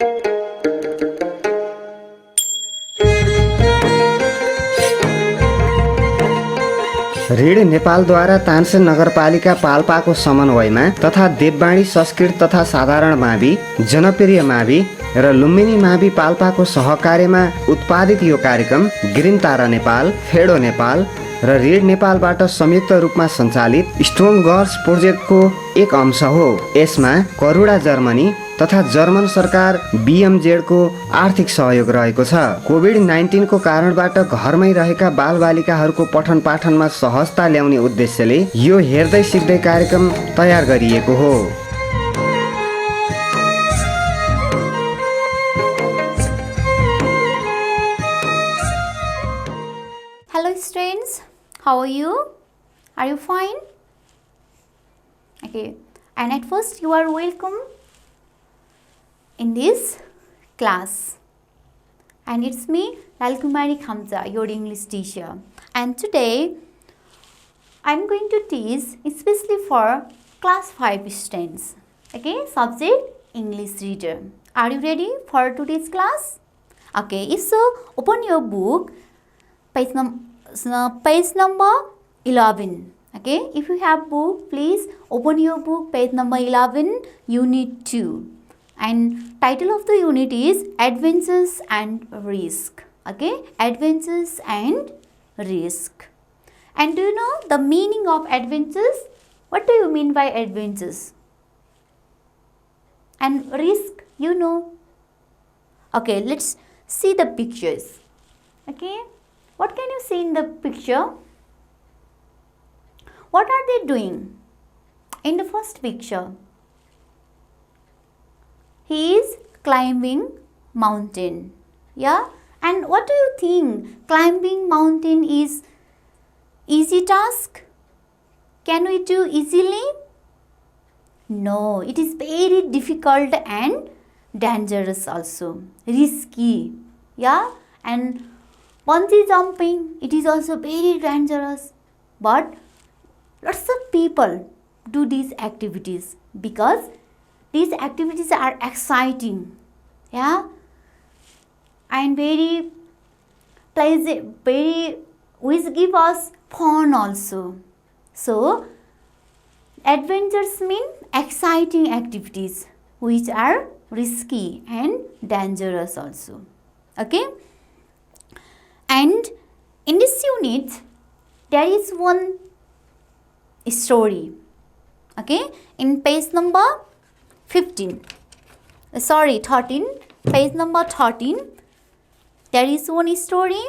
Read नेपालद्वारा Tansen नगरपालिका पाल्पाको समन्वयमा तथा देववाणी संस्कृत तथा साधारण मावि, जनप्रिय मावि र लुम्बिनी मावि पाल्पाको सहकार्यमा उत्पादित यो कार्यक्रम ग्रिन तारा नेपाल, फेडो नेपाल र रीड नेपालबाट संयुक्त रूपमा सञ्चालित स्ट्रङ गर्ल्स प्रोजेक्टको एक अंश हो। यसमा करुणा जर्मनी तथा जर्मन सरकार बीएमजेडको आर्थिक सहयोग रहेको छ। कोभिड-19 को कारणबाट घरमै रहेका बालबालिकाहरूको पठन पाठनमा सहजता ल्याउने उद्देश्यले यो हेर्दै सिक्दै कार्यक्रम तयार गरिएको हो। Hello students, how are you? Are you fine? Okay, and at first you are welcome in this class, and it's me Lalkumari Khamza, your English teacher, and today I'm going to teach especially for class 5 students. Okay, subject English reader. Are you ready for today's class? Okay, if so, open your book, page number 11. Okay, if you have book, please open your book, page number 11, unit 2. And title of the unit is Adventures and Risk. Okay, Adventures and Risk. And do you know the meaning of adventures? What do you mean by adventures? And risk, you know. Okay, let's see the pictures. Okay, what can you see in the picture? What are they doing? In the first picture, he is climbing mountain. Yeah, and what do you think? Climbing mountain is easy task? Can we do easily? No, it is very difficult and dangerous also, risky. Yeah, and bungee jumping, it is also very dangerous, but lots of people do these activities because these activities are exciting, yeah, and very pleasant, which give us fun also. So adventures mean exciting activities which are risky and dangerous also. Okay, and in this unit there is one story. Okay, in page number 13, page number 13, there is one story.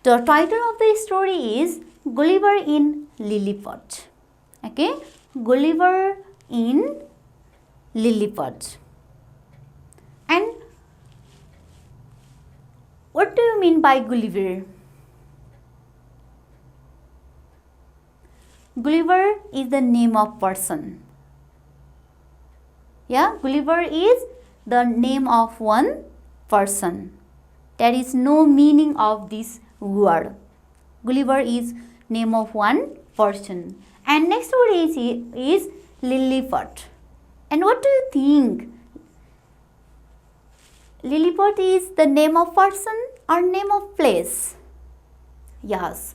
The title of the story is Gulliver in Lilliput. Okay, Gulliver in Lilliput. And what do you mean by Gulliver? Gulliver is the name of person. Yeah, Gulliver is the name of one person. There is no meaning of this word. Gulliver is name of one person. And next word is Lilliput. And what do you think? Lilliput is the name of person or name of place? Yes,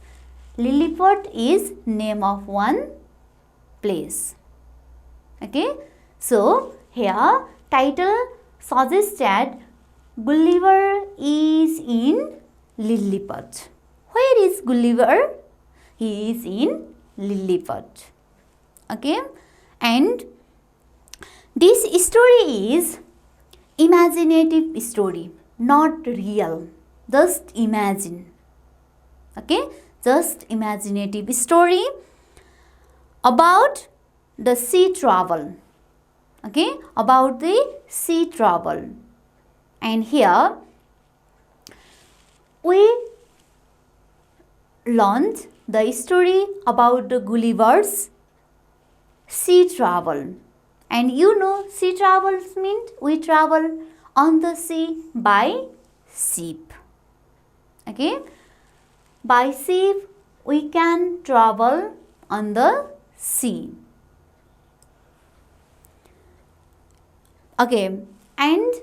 Lilliput is name of one place. Okay, so here title suggests that Gulliver is in Lilliput. Where is Gulliver? He is in Lilliput. Okay, and this story is imaginative story, not real. Just imagine. Okay, just imaginative story about the sea travel. Okay, about the sea travel. And here we learned the story about the Gulliver's sea travel. And you know, sea travels means we travel on the sea by ship. Okay, by ship we can travel on the sea. Okay, And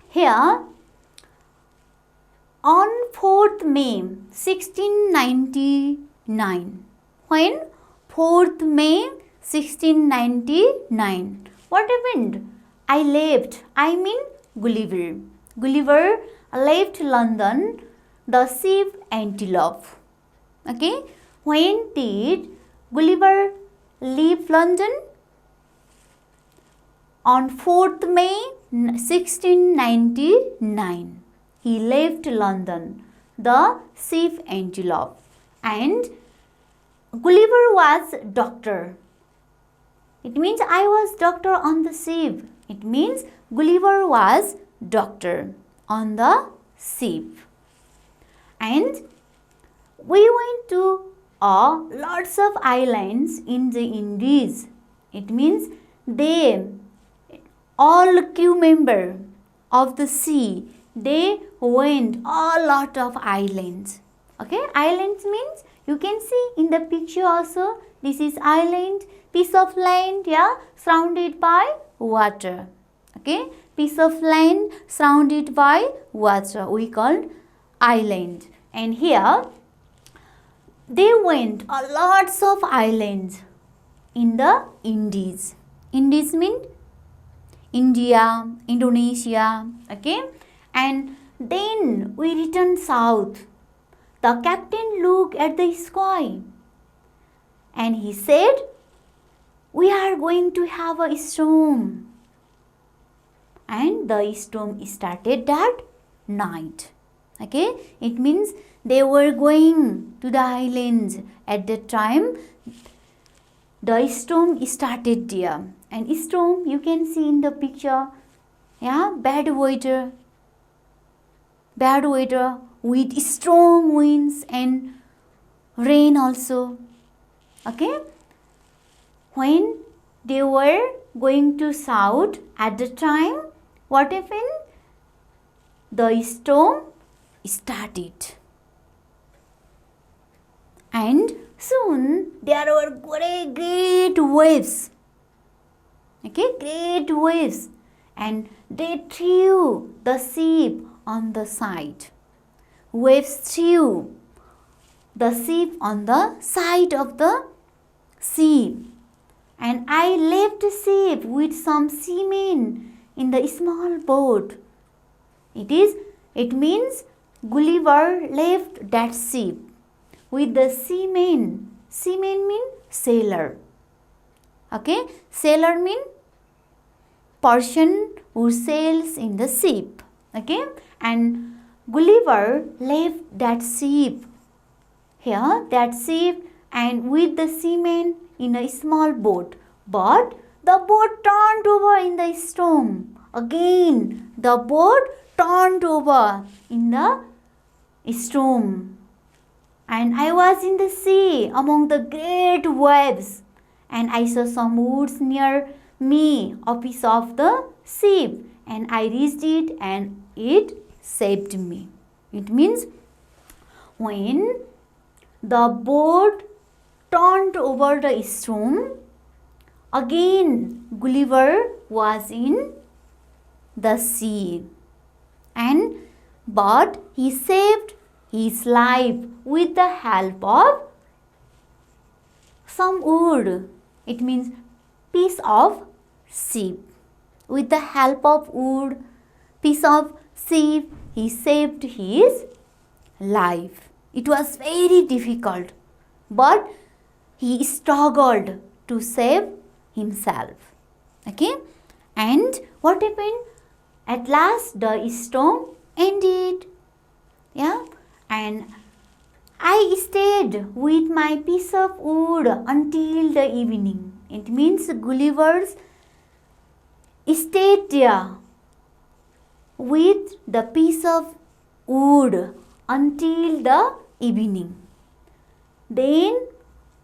here on 4th May 1699, when 4th May 1699, what happened? Gulliver left London, the ship Antelope. Okay, when did Gulliver leave London? On 4th May 1699, he left London, the ship Antelope, and Gulliver was doctor. It means I was doctor on the ship. It means Gulliver was doctor on the ship. And we went to lots of islands in the Indies. It means they, all crew member of the sea, they went a lot of islands. Okay, islands means you can see in the picture also, this is island, piece of land, yeah, surrounded by water. Okay, piece of land surrounded by water, we called island. And here they went a lots of islands in the Indies. Indies mean India, Indonesia. Okay, and then we returned south. The captain looked at the sky and he said, we are going to have a storm. And the storm started that night. Okay, it means they were going to the islands at that time. The storm started there, and storm you can see in the picture, yeah, bad weather with strong winds and rain also. Okay, when they were going to south at the time, what happened? The storm started, and soon there were great waves. Okay, great waves, and they threw the ship on the side. Waves threw the ship on the side of the sea, and I left the ship with some seamen in the small boat. It means Gulliver left that ship with the seamen. Seamen mean sailor. Okay, sailor mean person who sails in the ship. Okay, and Gulliver left that ship here, that ship, and with the seamen in a small boat. But the boat turned over in the storm. Again, the boat turned over in the storm. And I was in the sea among the great waves, and I saw some woods near me, a piece of the ship, and I reached it, and it saved me. It means when the boat turned over the storm, again Gulliver was in the sea, but he saved his life with the help of some wood. It means piece of ship. With the help of wood, piece of ship, he saved his life. It was very difficult, but he struggled to save himself. Okay, and what happened? At last the storm ended. Yeah, and I stayed with my piece of wood until the evening. It means Gulliver stayed there with the piece of wood until the evening. Then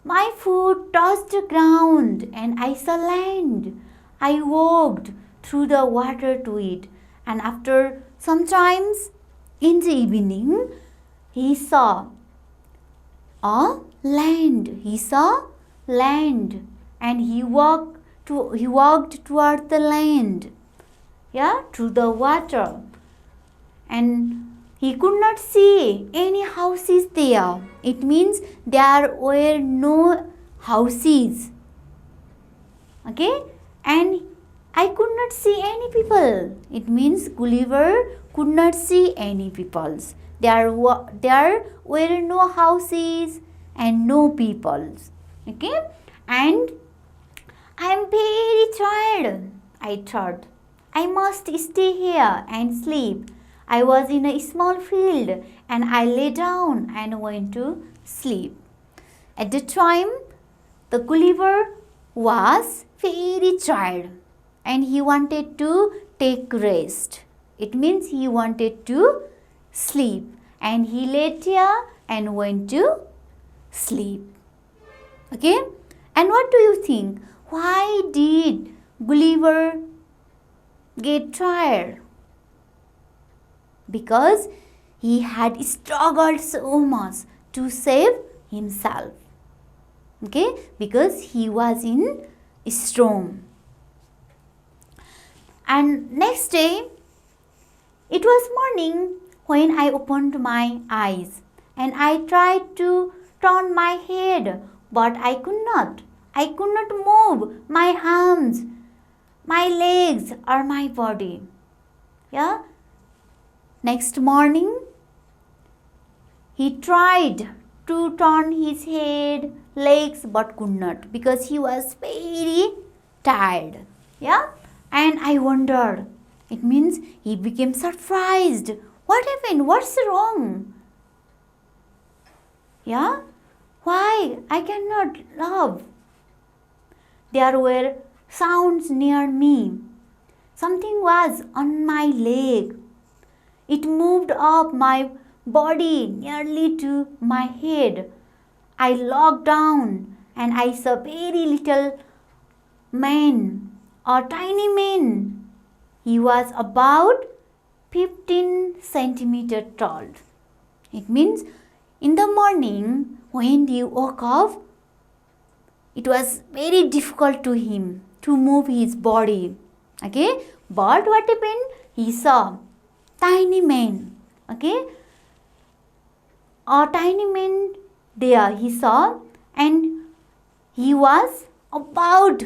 my foot touched the ground and I saw land. I walked through the water to it, and after some times in the evening, he saw land. He saw land, and he walked toward the land. through the water, and he could not see any houses there. It means there were no houses. Okay, and I could not see any people. It means Gulliver could not see any peoples. There were no houses and no peoples. Okay, and I am very tired, I thought. I must stay here and sleep. I was in a small field and I lay down and went to sleep. At the time, the Gulliver was very tired and he wanted to take rest. It means he wanted to sleep, and he lay here and went to sleep. Okay? And what do you think? Why did Gulliver get tired? Because he had struggled so much to save himself. Okay? Because he was in storm. And next day, it was morning when I opened my eyes and I tried to turn my head, but I could not. I could not move my arms, my legs or my body. Yeah. Next morning, he tried to turn his head, legs, but could not because he was very tired. Yeah. And I wondered. It means he became surprised. What happened? What's wrong? Yeah? Why? I cannot laugh. There were sounds near me. Something was on my leg. It moved up my body nearly to my head. I looked down and I saw very little man, a tiny man. He was about 15 centimeters tall. It means in the morning when he woke up, it was very difficult to him to move his body. Okay, but what happened? He saw tiny man. Okay, a tiny man there he saw, and he was about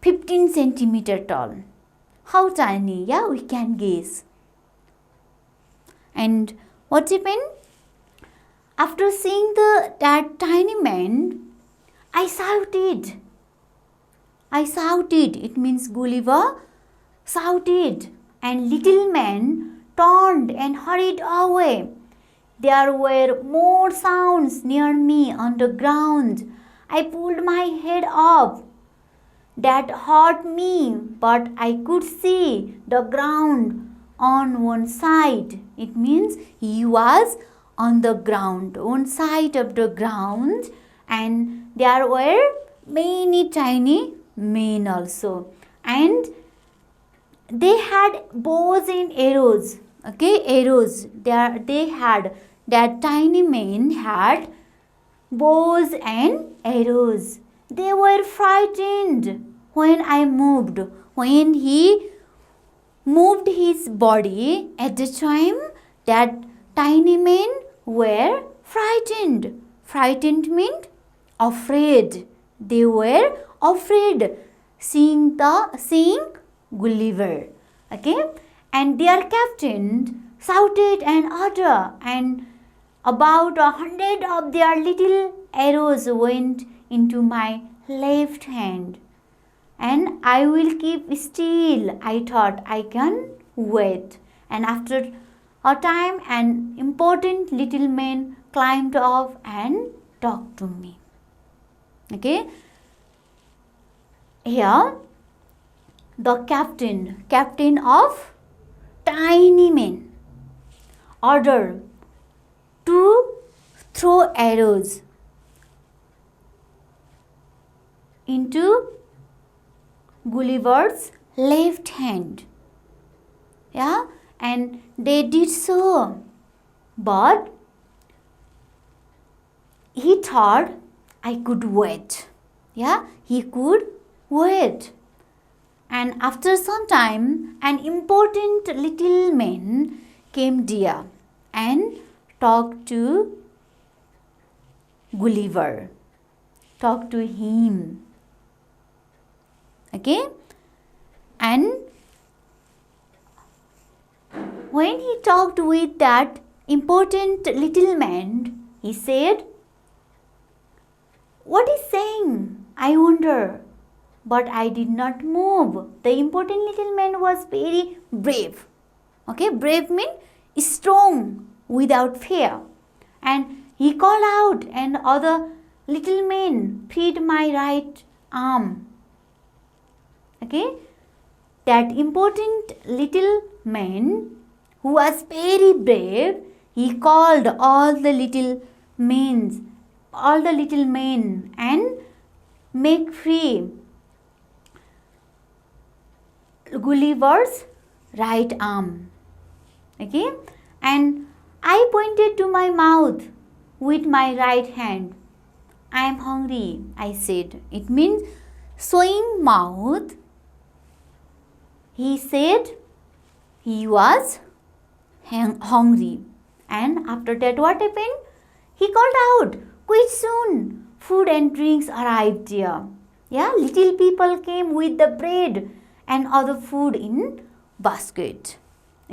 15 centimeters tall. How tiny? Yeah, we can guess. And what happened? After seeing that tiny man, I shouted. It means Gulliver shouted, and little man turned and hurried away. There were more sounds near me on the ground. I pulled my head up. That hurt me, but I could see the ground on one side. It means he was on the ground, one side of the ground, and there were many tiny men also. And they had bows and arrows. Okay, arrows. They had, that tiny men had bows and arrows. They were frightened when I moved. When he moved his body at the time, that tiny men were frightened. Frightened meant afraid. They were afraid seeing Gulliver. Okay, and their captain shouted an order, and about 100 of their little arrows went into my left hand. And I will keep still. I thought I can wait. And after a time, an important little man climbed up and talked to me. Okay. Here, the captain of tiny men, ordered to throw arrows into Gulliver's left hand. Yeah, and they did so. But he thought I could wait. Yeah, he could wait. And after some time, an important little man came there and talked to Gulliver, talked to him. Okay? And when he talked with that important little man, he said, "What is saying? I wonder." But I did not move. The important little man was very brave. Okay, brave means strong without fear. And he called out, and other little men freed my right arm. Okay, that important little man who was very brave, he called all the little men and make free Gulliver's right arm. Okay, and I pointed to my mouth with my right hand. "I am hungry," I said. It means showing mouth. He said he was hungry. And after that, what happened? He called out, "Quite soon, food and drinks arrived there." Yeah, little people came with the bread and other food in basket.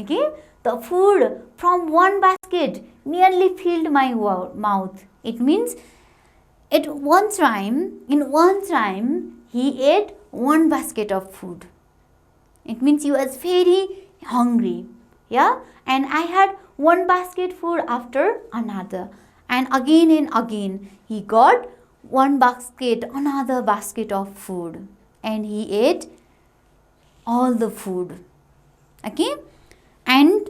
Okay, the food from one basket nearly filled my mouth. It means in one time he ate one basket of food. It means he was very hungry. Yeah, and I had one basket food after another, and again he got one basket, another basket of food, and he ate all the food. Okay, and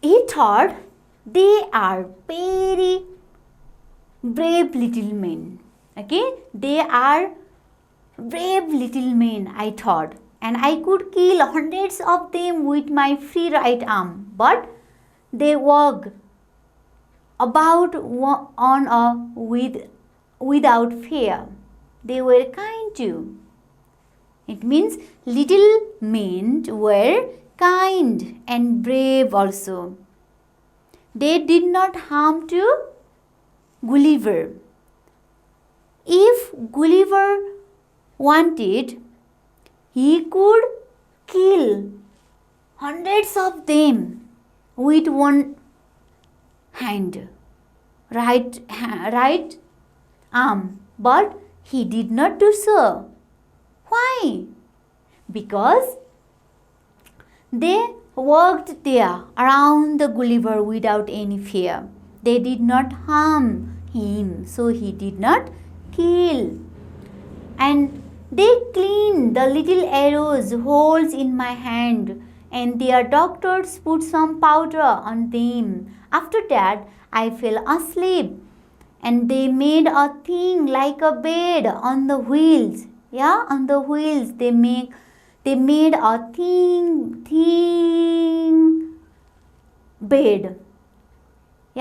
he thought they are very brave little men. Okay, they are brave little men, I thought, and I could kill hundreds of them with my free right arm. But they walked about without fear. They were kind too. It means little men were kind and brave also. They did not harm to Gulliver. If Gulliver wanted, he could kill hundreds of them with one hand, right arm, but he did not do so. Why? Because they walked there around the Gulliver without any fear. They did not harm him, so he did not kill. And they cleaned the little arrows holes in my hand, and their doctors put some powder on them. After that, I fell asleep, and they made a thing like a bed on the wheels. Yeah, on the wheels they made a thin bed.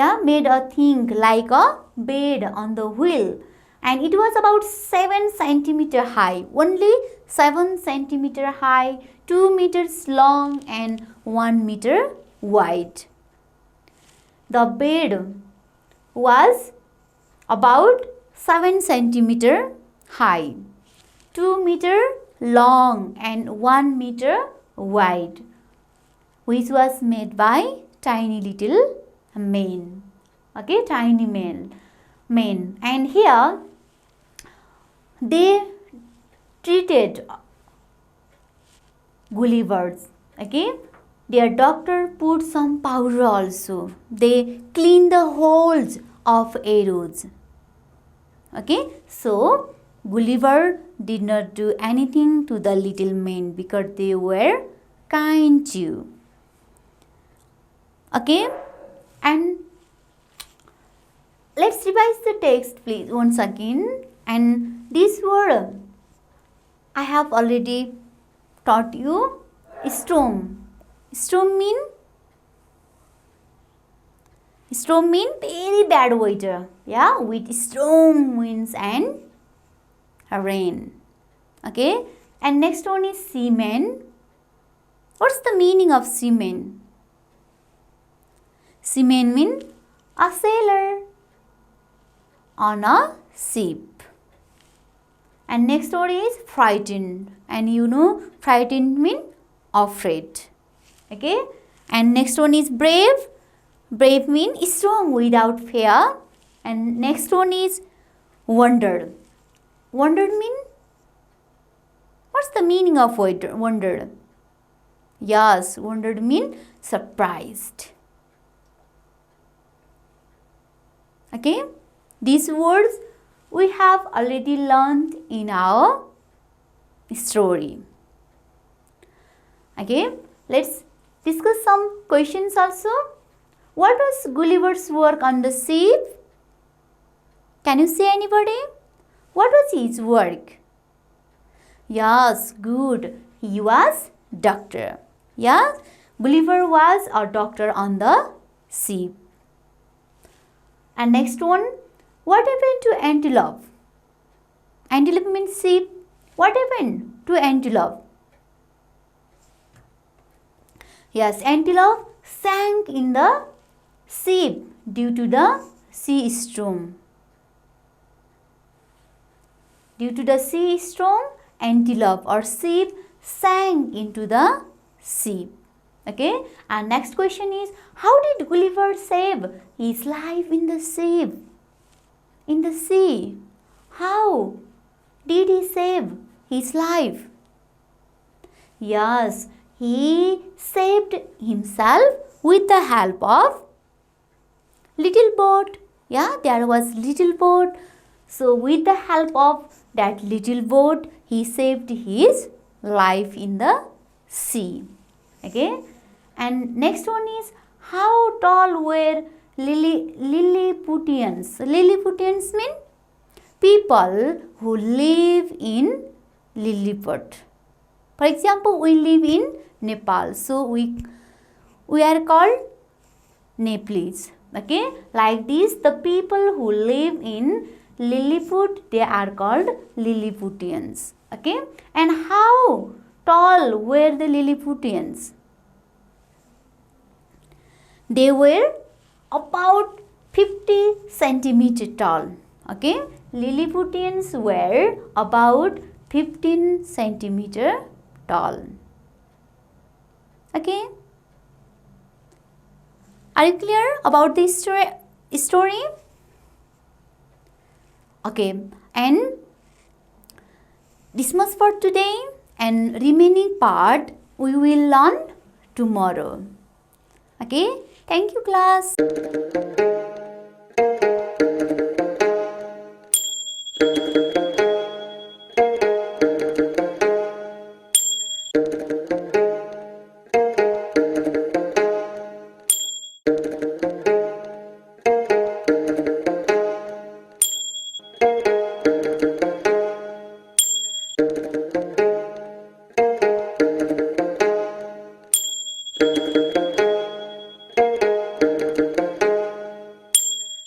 Yeah, made a thing like a bed on the wheel, and it was about 7 centimeter high, only 7 centimeter high, 2 meters long and 1 meter wide. The bed was about 7 centimeter high, 2 meter long and 1 meter wide, which was made by tiny little men. Okay, tiny men. And here they treated Gullivers. Okay, their doctor put some powder also. They cleaned the holes of arrows. Okay, so Gulliver did not do anything to the little men because they were kind too. Okay, and let's revise the text please once again. And this word I have already taught you. Storm. Storm mean very bad weather. Yeah, with strong winds and rain. Okay, and next one is seaman. What's the meaning of seaman? Seaman means a sailor on a ship. And next word is frightened, and you know frightened means afraid. Okay, and next one is brave. Brave means strong without fear. And next one is wonder. Wonder means, what's the meaning of wonder? Yes, wondered means surprised. Okay, these words we have already learned in our story. Okay, let's discuss some questions also. What was Gulliver's work on the ship? Can you say anybody? What was his work? Yes, good. He was doctor. Yes, Gulliver was a doctor on the ship. And next one, what happened to antelope? Antelope means sheep. What happened to antelope? Yes, antelope sank in the ship due to the sea storm. Due to the sea storm, antelope or sheep sank into the sea. Okay, and next question is, how did Gulliver save his life in the ship? In the sea. How did he save his life? Yes, he saved himself with the help of little boat. Yeah, there was little boat. So with the help of that little boat, he saved his life in the sea. Okay, and next one is, how tall were Lilliputians? Lilliputians mean people who live in Lilliput. For example, we live in Nepal, so we are called Nepalese. Okay, like this, the people who live in Lilliput, they are called Lilliputians. Okay, and how tall were the Lilliputians? They were about 50 centimeter tall. Okay, Lilliputians were about 15 centimeter tall. Okay, are you clear about this story? Okay, and this much for today, and remaining part we will learn tomorrow. Okay, thank you class.